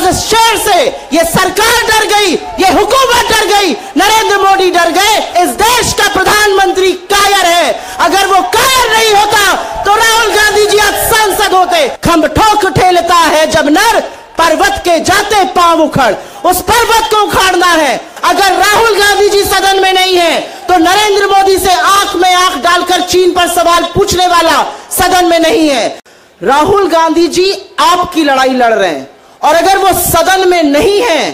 इस शेर से ये सरकार डर गई, ये हुकूमत डर गई, नरेंद्र मोदी डर गए। इस देश का प्रधानमंत्री कायर है। अगर वो कायर नहीं होता तो राहुल गांधी जी आज सांसद होते। खंभ ठोक ठेलता है जब नर, पर्वत के जाते पांव उखड़। उस पर्वत को उखाड़ना है। अगर राहुल गांधी जी सदन में नहीं है तो नरेंद्र मोदी से आंख में आंख डालकर चीन पर सवाल पूछने वाला सदन में नहीं है। राहुल गांधी जी आपकी लड़ाई लड़ रहे हैं और अगर वो सदन में नहीं है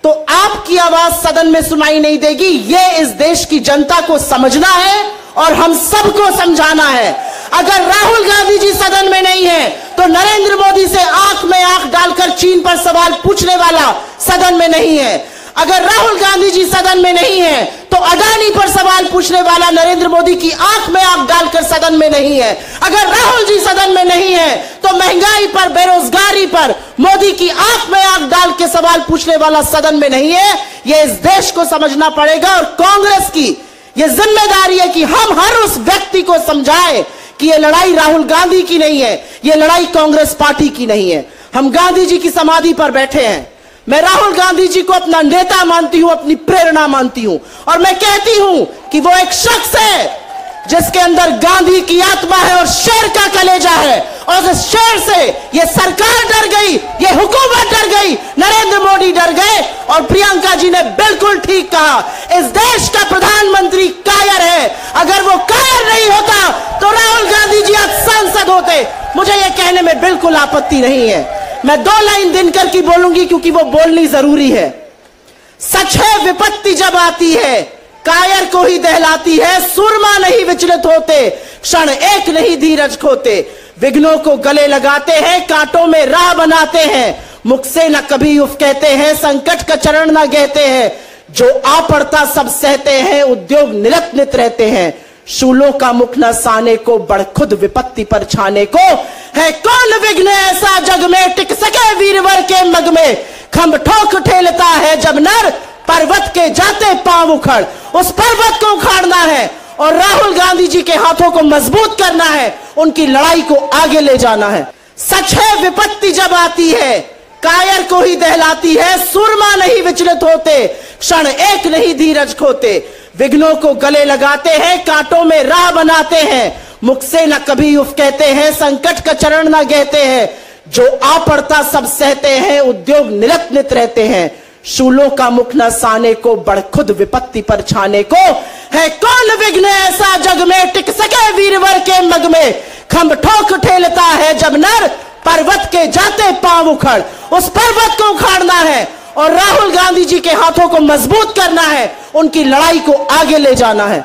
तो आपकी आवाज सदन में सुनाई नहीं देगी। ये इस देश की जनता को समझना है और हम सबको समझाना है। अगर राहुल गांधी जी सदन में नहीं है तो नरेंद्र मोदी से आंख में आंख डालकर चीन पर सवाल पूछने वाला सदन में नहीं है। अगर राहुल गांधी जी सदन में नहीं है तो अडानी पर सवाल पूछने वाला नरेंद्र मोदी की आंख में आंख डालकर सदन में नहीं है। अगर राहुल जी सदन में नहीं है तो महंगाई पर, बेरोजगारी पर मोदी की आंख में आंख डाल के सवाल पूछने वाला सदन में नहीं है। यह इस देश को समझना पड़ेगा और कांग्रेस की यह जिम्मेदारी है कि हम हर उस व्यक्ति को समझाएं कि यह लड़ाई राहुल गांधी की नहीं है, यह लड़ाई कांग्रेस पार्टी की नहीं है। हम गांधी जी की समाधि पर बैठे हैं। मैं राहुल गांधी जी को अपना नेता मानती हूं, अपनी प्रेरणा मानती हूं और मैं कहती हूं कि वो एक शख्स है जिसके अंदर गांधी की आत्मा है और शेर का कलेजा है। और इस शेर से ये सरकार डर गई, ये हुकूमत डर गई, नरेंद्र मोदी डर गए। और प्रियंका जी ने बिल्कुल ठीक कहा, इस देश का प्रधानमंत्री कायर है। अगर वो कायर नहीं होता तो राहुल गांधी जी आज सांसद होते। मुझे ये कहने में बिल्कुल आपत्ति नहीं है। मैं 2 लाइन दिनकर की बोलूंगी क्योंकि वो बोलनी जरूरी है। सच है विपत्ति जब आती है कायर को ही दहलाती है। सुरमा नहीं विचलित होते, क्षण एक नहीं धीरज खोते। विघ्नों को गले लगाते हैं, कांटों में राह बनाते हैं। मुख से न कभी उफ कहते हैं, संकट का चरण न कहते हैं। जो आ पड़ता सब सहते हैं, उद्योग निरत्नित रहते हैं। शूलों का मुख न साने को, बढ़ खुद विपत्ति पर छाने को। है कौन विघ्न ऐसा जग में, टिक सके वीरवर के मग में। खंभ ठोक ठेलता है जब नर, पर्वत के जाते पांव उखड़। उस पर्वत को उखाड़ना है और राहुल गांधी जी के हाथों को मजबूत करना है, उनकी लड़ाई को आगे ले जाना है। सच है विपत्ति जब आती है कायर को ही दहलाती है। सुरमा नहीं विचलित होते, क्षण एक नहीं धीरज खोते। विघ्नों को गले लगाते हैं, कांटों में राह बनाते हैं। मुख से न कभी उफ कहते हैं, संकट का चरण न कहते हैं। जो आ पड़ता सब सहते हैं, उद्योग निरत्नित रहते हैं। शूलों का मुख न साने को, बढ़ खुद विपत्ति पर छाने को। है कौन विघ्न ऐसा जग में, टिक सके वीरवर के मग में। खंभ ठोक ठेलता है जब नर, पर्वत के जाते पांव उखड़। उस पर्वत को उखाड़ना है और राहुल गांधी जी के हाथों को मजबूत करना है, उनकी लड़ाई को आगे ले जाना है।